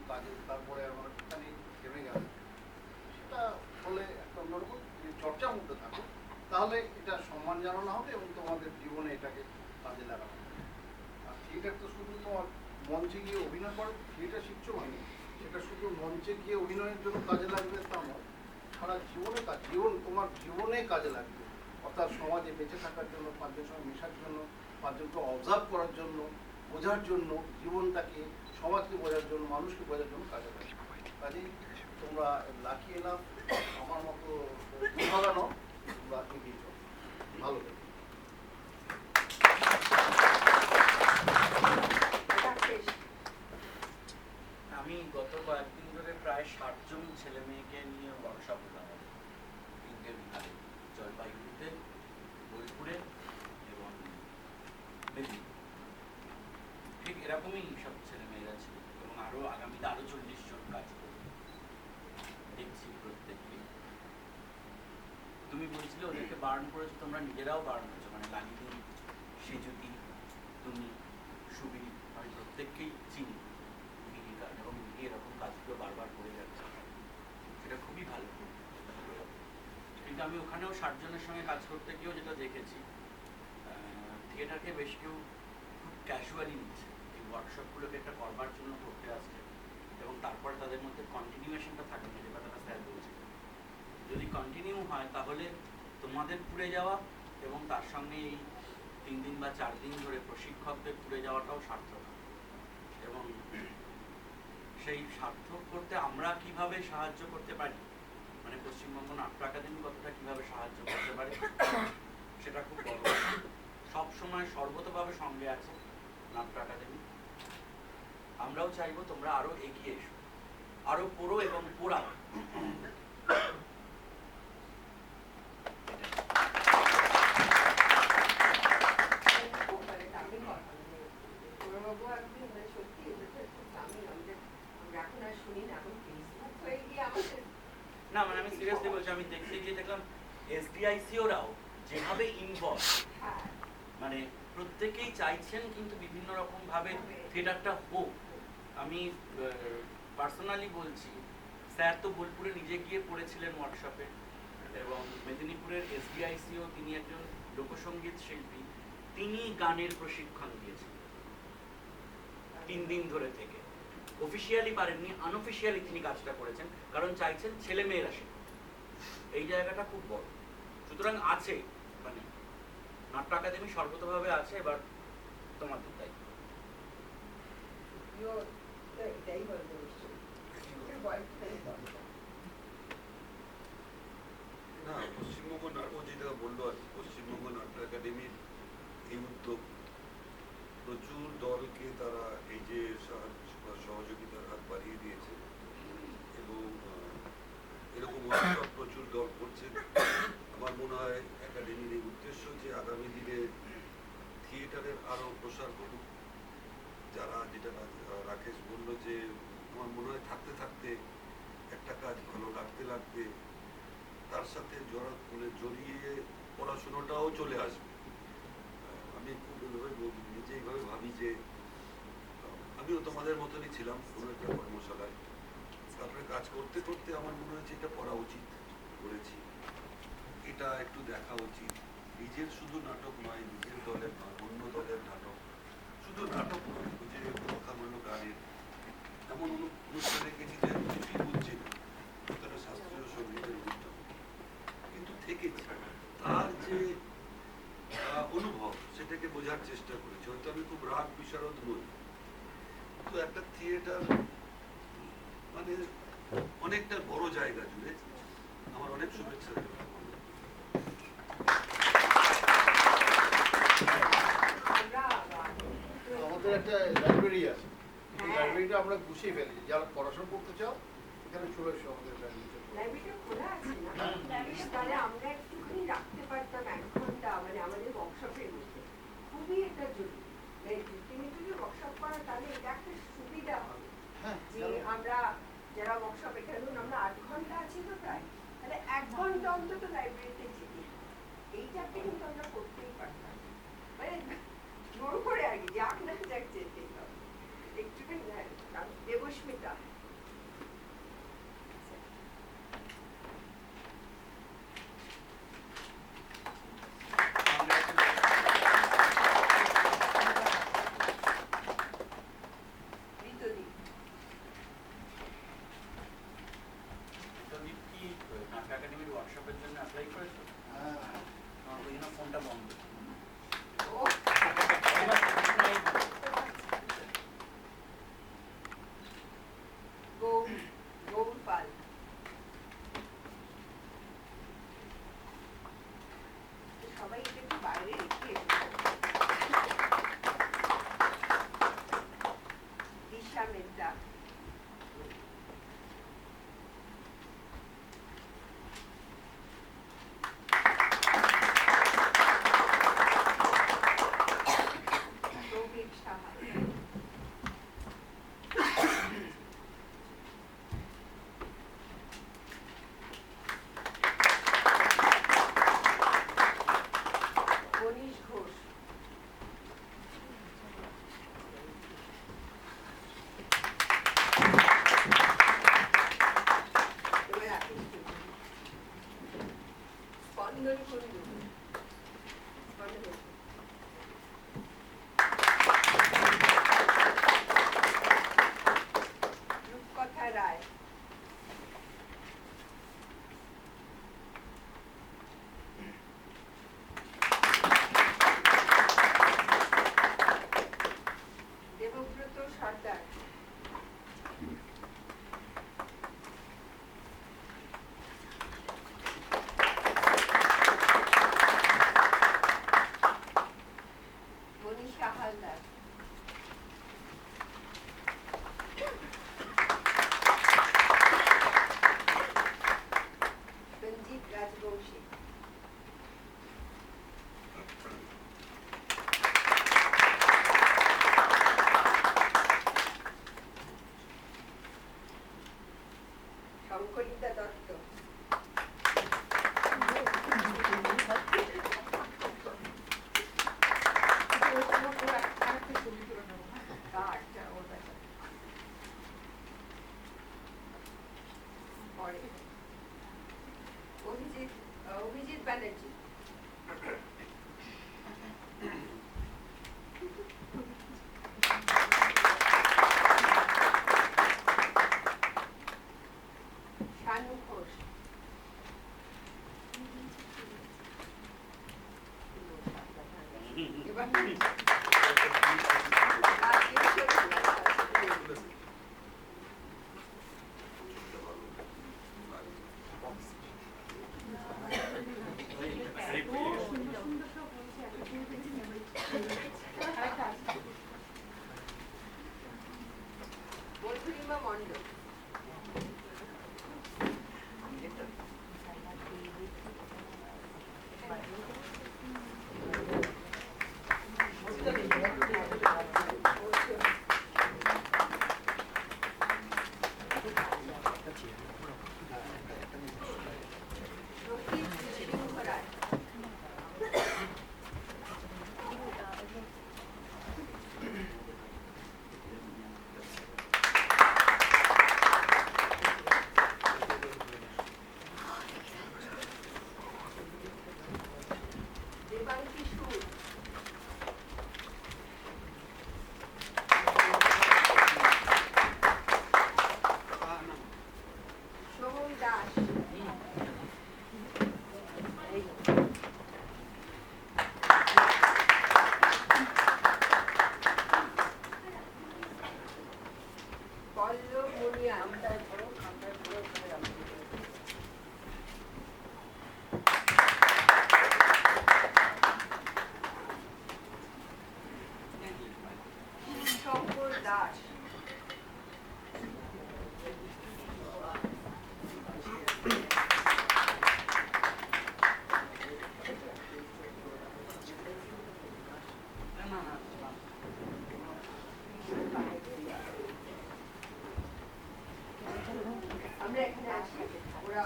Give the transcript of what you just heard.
কাজে তারপরে অনেকখানি থেমে গেল, সেটা হলে একটা অন্যরকম চর্চার মধ্যে থাকো, তাহলে এটা সম্মান জানানো হবে এবং তোমাদের জীবনে এটাকে কাজে লাগানো হবে। আর থিয়েটার তো শুধু তোমার মঞ্চে গিয়ে অভিনয় করো, থিয়েটার শিখছো মানে সেটা শুধু মঞ্চে গিয়ে অভিনয়ের জন্য কাজে লাগবে তা নয়, সারা জীবনে তোমার জীবনে কাজে লাগবে। অর্থাৎ সমাজে বেঁচে থাকার জন্য, পাঁচজনের সঙ্গে মেশার জন্য, পাঁচজনকে অবজার্ভ করার জন্য, বোঝার জন্য, জীবনটাকে সমাজকে বোঝার জন্য, মানুষকে বোঝার জন্য কাজে লাগবে। কাজেই তোমরা লাকি এলাম, আমার মতো দুর্ভাগানো, তোমরা এগিয়ে চলো, ভালো থাকো। আমি গত কয়েকদিন ধরে প্রায় 60 জন ছেলে মেয়েকে নিয়ে ওয়ার্কশপ দিলাম তিনটে বিভাগে, জলপাইগুড়িতে, বোলপুরে এবং মেদিনীপুর। ঠিক এরকমই সব ছেলে মেয়েরা ছিল এবং আরো আগামীতে আরো 40 জন কাজ করবে দেখছি প্রত্যেককে। তুমি বলছিলে ওদেরকে বারণ করেছো, তোমরা নিজেরাও বারণ করেছো, মানে লালিদিন, সেজুতি, তুমি, সুবীর, আমি প্রত্যেককেই চিনি এবং এরকম কাজগুলো বারবার করে যাচ্ছে, সেটা খুবই ভালো। কিন্তু আমি ওখানেও 60 জনের সঙ্গে কাজ করতে গিয়েও যেটা দেখেছি, থিয়েটারকে বেশ কেউ খুব ক্যাজুয়ালি নিচ্ছে, এই ওয়ার্কশপগুলোকে একটা করবার জন্য করতে আসছে এবং তারপরে তাদের মধ্যে কন্টিনিউয়েশনটা থাকে না, যে কথাটা স্যার বলছে। যদি কন্টিনিউ হয় তাহলে তোমাদের পুড়ে যাওয়া এবং তার সঙ্গে এই 3 দিন বা 4 দিন ধরে প্রশিক্ষকদের পুড়ে যাওয়াটাও সার্থক। এবং সেই সার্থক করতে আমরা কিভাবে সাহায্য করতে পারি, মানে পশ্চিমবঙ্গ নাট্য একাডেমি কতটা কিভাবে সাহায্য করতে পারে, সেটা খুব বড়। সবসময় সর্বতভাবে সঙ্গে আছে নাট্য একাডেমি। আমরাও চাইবো তোমরা আরো এগিয়ে এসো, আরো পড়ো এবং পড়াও। না মানে আমি সিরিয়াসলি বলছি, আমি দেখতে গিয়ে দেখলাম এসডিআইসিওরাও যেভাবে ইনভলভ, মানে প্রত্যেকেই চাইছেন কিন্তু বিভিন্ন রকম ভাবে থিয়েটারটা হোক। আমি পার্সোনালি বলছি, স্যার তো বোলপুরে নিজে গিয়ে পড়েছিলেন ওয়ার্কশপে এবং মেদিনীপুরের এসডিআইসিও, তিনি একজন লোকসঙ্গীত শিল্পী, তিনি গানের প্রশিক্ষণ দিয়েছেন 3 দিন ধরে থেকে। অফিসিয়ালি পারেননি, আনঅফিসিয়ালি তিনি কাজটা করেছেন, কারণ চাইছেন ছেলে মেয়েরা শেখে। এই জায়গাটা খুব বড়। সুতরাং আছে, মানে নাট্য একাডেমি সর্বতভাবে আছে, এবার তোমাদের দায়িত্ব। না, পশ্চিমবঙ্গ ও যেটা বললো আর পশ্চিমবঙ্গ নাট্য একাডেমির এই উদ্যোগ, প্রচুর দলকে তারা এই যে সহযোগিতার হাত বাড়িয়ে দিয়েছে এবং এরকম প্রচুর দল করছে। আমার মনে হয় একাডেমির এই উদ্দেশ্য যে আগামী দিনে থিয়েটারের আরো প্রসার ঘটুক। যারা যেটা রাকেশ বললো যে আমার মনে হয় থাকতে থাকতে একটা কাজ ভালো লাগতে লাগতে তার সাথে জড়িয়ে পড়াশোনাটাও চলে আসবে। আমি খুব নিজে এইভাবে ভাবি যে আমিও তোমাদের মতনই ছিলাম কোনো একটা কর্মশালায়, তারপরে কাজ করতে করতে আমার মনে হয়েছে এটা পড়া উচিত, করেছি। এটা একটু দেখা উচিত, নিজের শুধু নাটক নয়, নিজের দলের নয়, অন্য দলের নাটক, শুধু নাটক নয়, যে কথামূল্য গানের এমন অনুষ্ঠানে গেছি যে কিছুই বুঝছি না, তারা শাস্ত্রীয় সঙ্গীতের অনুষ্ঠান, কিন্তু থেকেছি তার যে অনুভব সেটাকে বোঝার চেষ্টা করেছি। হয়তো আমি খুব রাগ বিশারদ নই, তো একটা থিয়েটার মানে অনেকটা বড় জায়গা জুড়ে। আমার অনেক শুভেচ্ছা। আমাদের একটা লাইব্রেরি আছে, লাইব্রেরিটা আমরা গুছিয়ে ফেলেছি, যারা পড়াশোনা করতে চাও এখানে চলে এসো আমাদের লাইব্রেরিটা খোলা আছে না, তাহলে আমরা একটুখানি রাখতে পারতাম 1 ঘন্টা, মানে আমাদের ওয়ার্কশপের মধ্যে খুবই একটা জরুরি। তুমি যদি ওয়ার্কশপ করো তাহলে এটা একটা সুবিধা হবে যে আমরা যারা ওয়ার্কশপ, এখানে ধরুন আমরা 8 ঘন্টা আছি তো প্রায়, তাহলে 1 ঘন্টা অন্তত লাইব্রেরিতে যেতে, এইটাকে কিন্তু আমরা করতেই পারতাম, মানে জোর করে আর কি, যাক না যাক যেতেই হবে একটুখানি। দেবস্মিতা সাহা, মনীষ ঘোষ, এবার আপনি স্পন্দন কুণ্ডু, স্পন্দন, রূপকথা রায়, দেবব্রত সর্দার, মনীষা হালদার, সঞ্জিত রাজবংশী, শঙ্করিতা দত্ত, পরে অভিজিৎ ব্যানার্জি, শানু ঘোষ, এবার মধুরিমা মণ্ডল, রোহিত সিংহ রায়, দেবাঙ্কি সুর, সোহম দাস, পল্লব মুনিয়াম, শঙ্কর দাস, আমরা এখানে আসি, ওরা